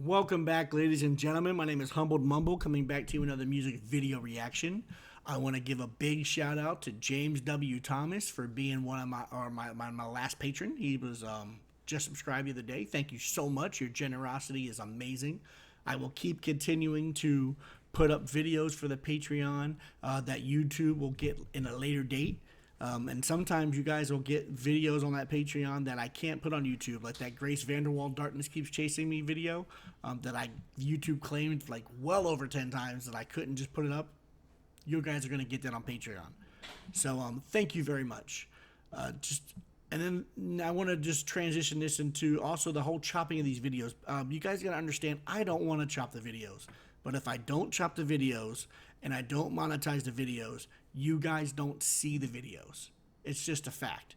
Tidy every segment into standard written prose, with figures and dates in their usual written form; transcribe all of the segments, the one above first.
Welcome back, ladies and gentlemen. My name is Humbled Mumble, coming back to you with another music video reaction. I want to give a big shout out to James W. Thomas for being one of my last patron. He was just subscribed the other day. Thank you so much. Your generosity is amazing. I will keep continuing to put up videos for the Patreon that YouTube will get in a later date. And sometimes you guys will get videos on that Patreon that I can't put on YouTube, like that Grace Vanderwall Darkness Keeps Chasing Me video that YouTube claimed like well over 10 times that I couldn't just put it up. You guys are going to get that on Patreon. So thank you very much. And then I want to just transition this into also the whole chopping of these videos. You guys got to understand, I don't want to chop the videos. But if I don't chop the videos and I don't monetize the videos, you guys don't see the videos. It's just a fact.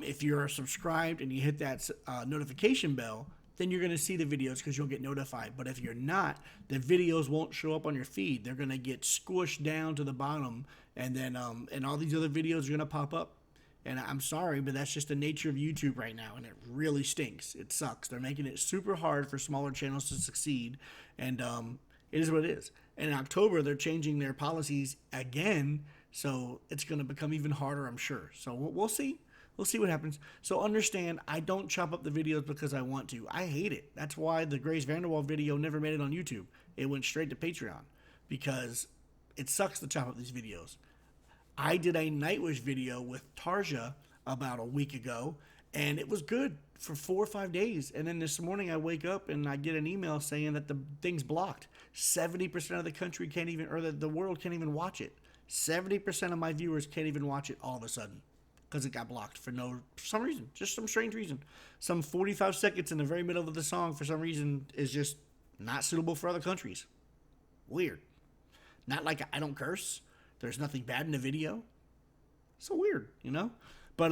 If you're subscribed and you hit that notification bell, then you're going to see the videos because you'll get notified. But if you're not, the videos won't show up on your feed. They're going to get squished down to the bottom, and then and all these other videos are going to pop up. And I'm sorry, but that's just the nature of YouTube right now, and it really stinks. It sucks. They're making it super hard for smaller channels to succeed, and it is what it is. And in October, they're changing their policies again, so it's going to become even harder, I'm sure. So we'll see. We'll see what happens. So understand, I don't chop up the videos because I want to. I hate it. That's why the Grace Vanderwall video never made it on YouTube. It went straight to Patreon because it sucks to chop up these videos. I did a Nightwish video with Tarja about a week ago, and it was good for 4 or 5 days. And then this morning I wake up and I get an email saying that the thing's blocked. 70% of the country can't even, or the world can't even watch it. 70% of my viewers can't even watch it all of a sudden because it got blocked for some reason, just some strange reason. Some 45 seconds in the very middle of the song for some reason is just not suitable for other countries. Weird. Not like I don't curse. There's nothing bad in the video. So weird, you know? But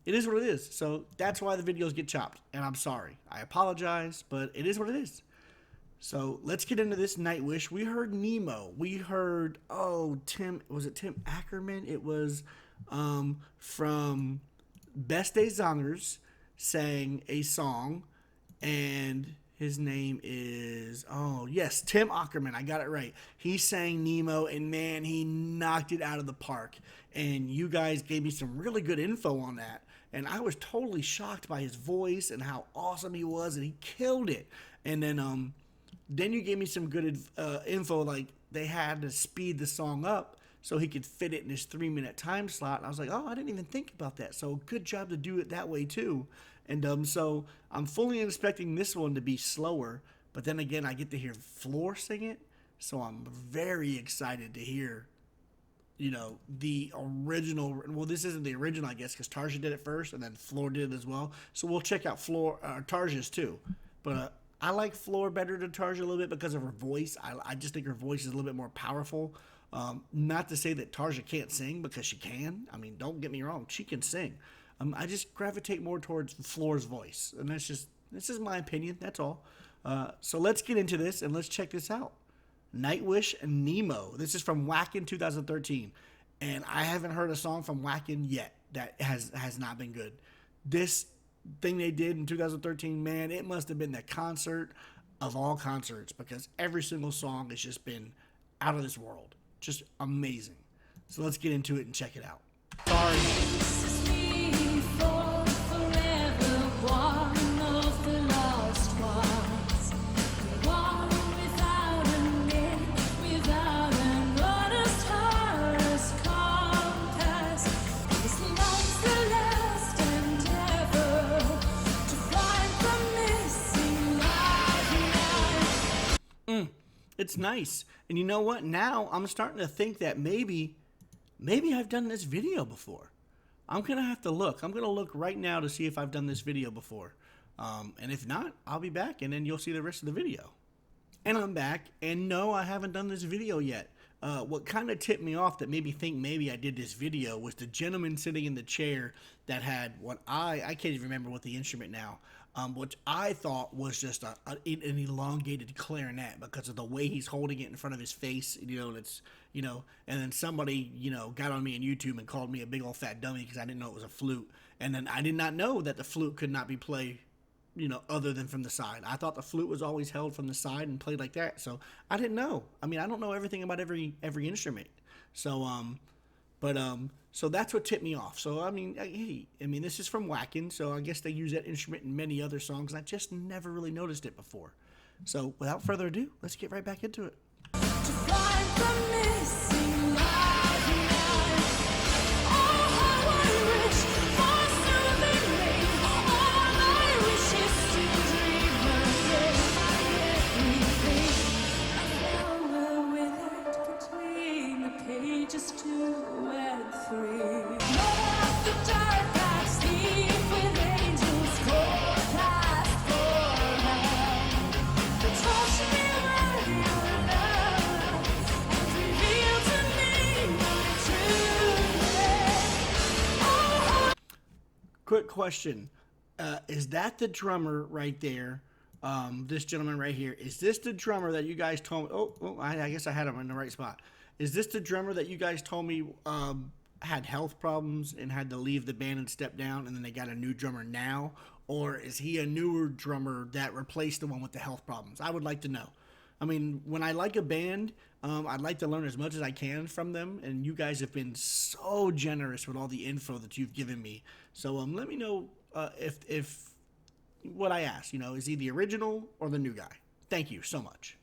it is what it is. So that's why the videos get chopped. And I'm sorry. I apologize, but it is what it is. So let's get into this Nightwish. We heard Nemo. We heard, was it Tim Ackerman? It was from Best Day Zongers sang a song, and his name is, Tim Ackerman. I got it right. He sang Nemo, and man, he knocked it out of the park. And you guys gave me some really good info on that. And I was totally shocked by his voice and how awesome he was, and he killed it. And then you gave me some good info, like they had to speed the song up so he could fit it in his 3-minute time slot. And I was like, I didn't even think about that. So good job to do it that way too. And so I'm fully expecting this one to be slower, but then again, I get to hear Floor sing it, so I'm very excited to hear, the original. Well, this isn't the original, I guess, because Tarja did it first, and then Floor did it as well. So we'll check out Tarja's too. But I like Floor better than Tarja a little bit because of her voice. I just think her voice is a little bit more powerful. Not to say that Tarja can't sing, because she can. I mean, don't get me wrong, she can sing. I just gravitate more towards Floor's voice, and this is my opinion. That's all. So let's get into this and let's check this out. Nightwish and Nemo. This is from Wacken 2013, and I haven't heard a song from Wacken yet that has not been good. This thing they did in 2013, man, it must have been the concert of all concerts, because every single song has just been out of this world, just amazing. So let's get into it and check it out. Sorry. It's nice. And you know what? Now I'm starting to think that maybe I've done this video before. I'm going to have to look. I'm going to look right now to see if I've done this video before. And if not, I'll be back, and then you'll see the rest of the video. And I'm back, and no, I haven't done this video yet. What kind of tipped me off that made me think maybe I did this video was the gentleman sitting in the chair that had what I can't even remember what the instrument now, which I thought was just an elongated clarinet because of the way he's holding it in front of his face, and it's, and then somebody, got on me on YouTube and called me a big old fat dummy because I didn't know it was a flute. And then I did not know that the flute could not be played other than from the side. I thought the flute was always held from the side and played like that. So I didn't know. I mean, I don't know everything about every instrument. So so that's what tipped me off. So I mean, hey, this is from Wacken, so I guess they use that instrument in many other songs. And I just never really noticed it before. So without further ado, let's get right back into it. Quick question. Is that the drummer right there? This gentleman right here. Is this the drummer that you guys told me? I guess I had him in the right spot. Is this the drummer that you guys told me had health problems and had to leave the band and step down, and then they got a new drummer now? Or is he a newer drummer that replaced the one with the health problems? I would like to know. I mean, when I like a band, I'd like to learn as much as I can from them, and you guys have been so generous with all the info that you've given me. So let me know if what I asked, is he the original or the new guy? Thank you so much.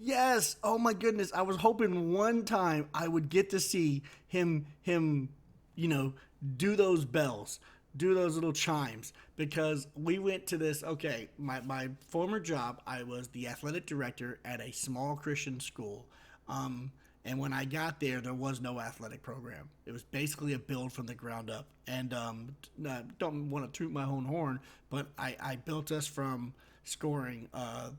Yes. Oh my goodness. I was hoping one time I would get to see him, do those bells, do those little chimes, because we went to this. Okay. My former job, I was the athletic director at a small Christian school. And when I got there was no athletic program. It was basically a build from the ground up. And, don't want to toot my own horn, but I built us from scoring.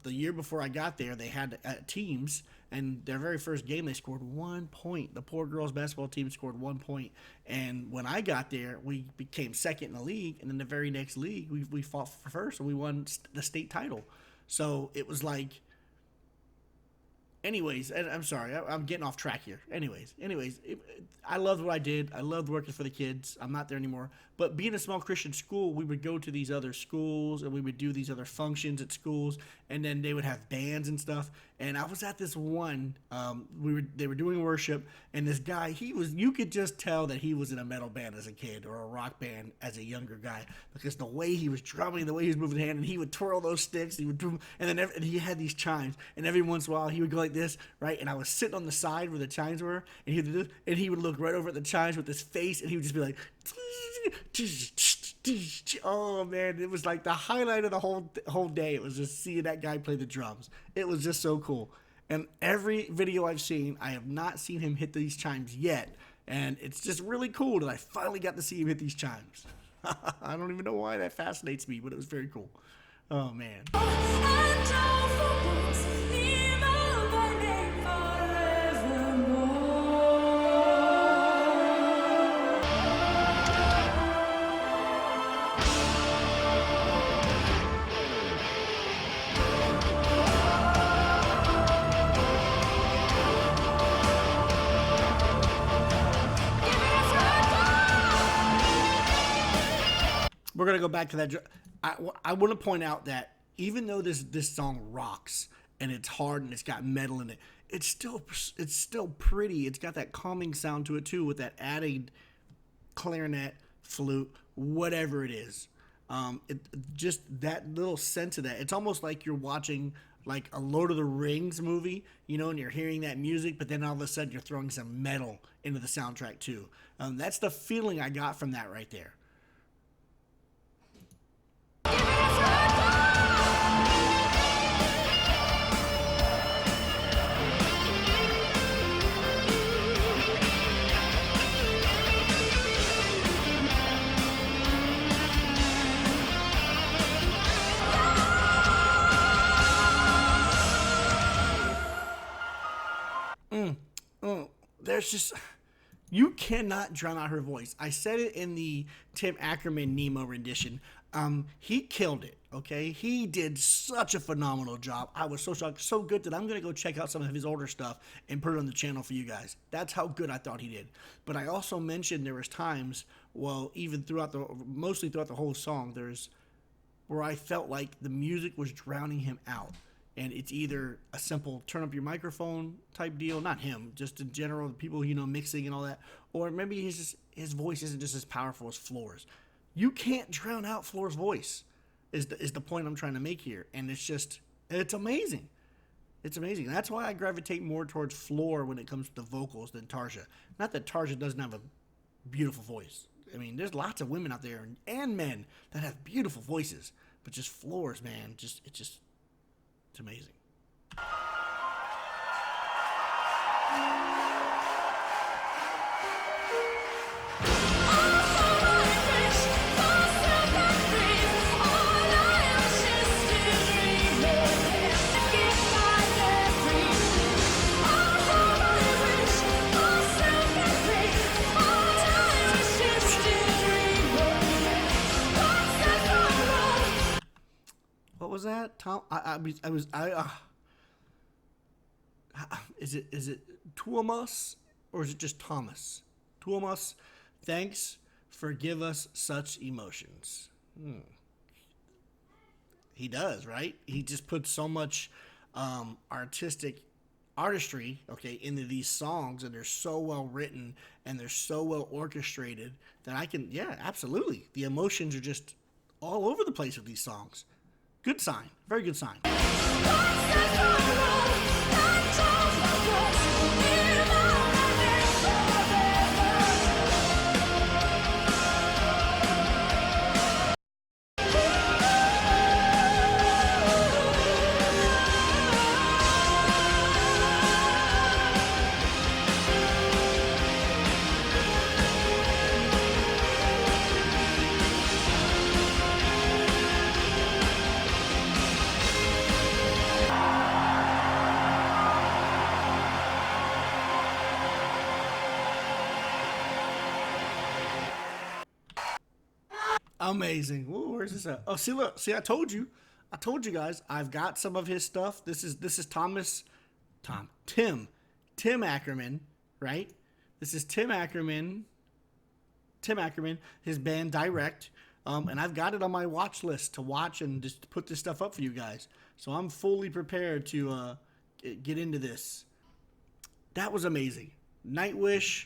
The year before I got there, they had teams, and their very first game they scored 1 point. The poor girls basketball team scored 1 point, and when I got there, we became second in the league, and then the very next league we fought for first, and we won the state title. So it was like, anyways, I'm sorry, I'm getting off track here. Anyways, I loved what I did. I loved working for the kids. I'm not there anymore. But being a small Christian school, we would go to these other schools, and we would do these other functions at schools, and then they would have bands and stuff. And I was at this one, they were doing worship, and this guy, you could just tell that he was in a metal band as a kid or a rock band as a younger guy, because the way he was drumming, the way he was moving the hand, and he would twirl those sticks, he would do, and then he had these chimes, and every once in a while he would go like this, right? And I was sitting on the side where the chimes were, and he would look right over at the chimes with his face, and he would just be like, oh man, it was like the highlight of the whole day. It was just seeing that guy play the drums. It was just so cool. And every video I've seen, I have not seen him hit these chimes yet, and it's just really cool that I finally got to see him hit these chimes. I don't even know why that fascinates me, but it was very cool. Oh man. We're going to go back to that. I want to point out that even though this song rocks and it's hard and it's got metal in it, it's still pretty. It's got that calming sound to it too, with that added clarinet, flute, whatever it is. Just that little sense of that. It's almost like you're watching like a Lord of the Rings movie, and you're hearing that music, but then all of a sudden you're throwing some metal into the soundtrack too. That's the feeling I got from that right there. There's just, You cannot drown out her voice. I said it in the Tim Ackerman Nemo rendition. He killed it. Okay, he did such a phenomenal job. I was so shocked, so good that I'm gonna go check out some of his older stuff and put it on the channel for you guys. That's how good I thought he did. But I also mentioned there was times, well, even mostly throughout the whole song, there's where I felt like the music was drowning him out. And it's either a simple turn up your microphone type deal, not him, just in general, the people, mixing and all that, or maybe his voice isn't just as powerful as Floor's. You can't drown out Floor's voice, is the point I'm trying to make here. And it's amazing. It's amazing. That's why I gravitate more towards Floor when it comes to the vocals than Tarsha. Not that Tarsha doesn't have a beautiful voice. I mean, there's lots of women out there and men that have beautiful voices, but just Floor's, man, it's amazing. What was that, Tom? Is it Tuomas or is it just Thomas? Tuomas, thanks for give us such emotions. He does, right? He just puts so much artistry, okay, into these songs, and they're so well written and they're so well orchestrated that absolutely. The emotions are just all over the place with these songs. Good sign. Very good sign. Amazing. Ooh, where's this at? Oh, see, look. See, I told you guys. I've got some of his stuff. This is Tim Ackerman, right? This is Tim Ackerman, his band Direct, and I've got it on my watch list to watch and just put this stuff up for you guys. So I'm fully prepared to get into this. That was amazing. Nightwish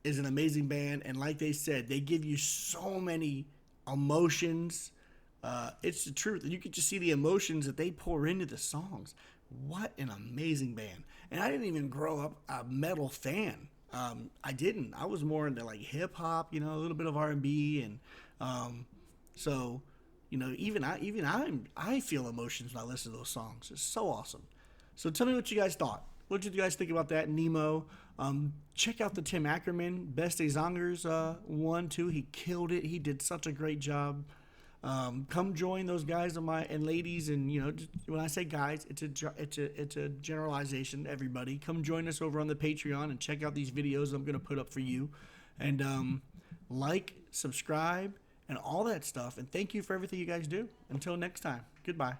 is an amazing band, and like they said, they give you so many emotions. It's the truth. You can just see the emotions that they pour into the songs. What an amazing band. And I didn't even grow up a metal fan. I didn't. I was more into like hip hop, a little bit of R&B, and so even I feel emotions when I listen to those songs. It's so awesome. So tell me what you guys thought. What did you guys think about that, Nemo? Check out the Tim Ackerman Beste Zangers 1, 2. He killed it. He did such a great job. Come join those guys and ladies, and just, when I say guys, it's a generalization. Everybody, come join us over on the Patreon and check out these videos I'm gonna put up for you, and like, subscribe, and all that stuff. And thank you for everything you guys do. Until next time, goodbye.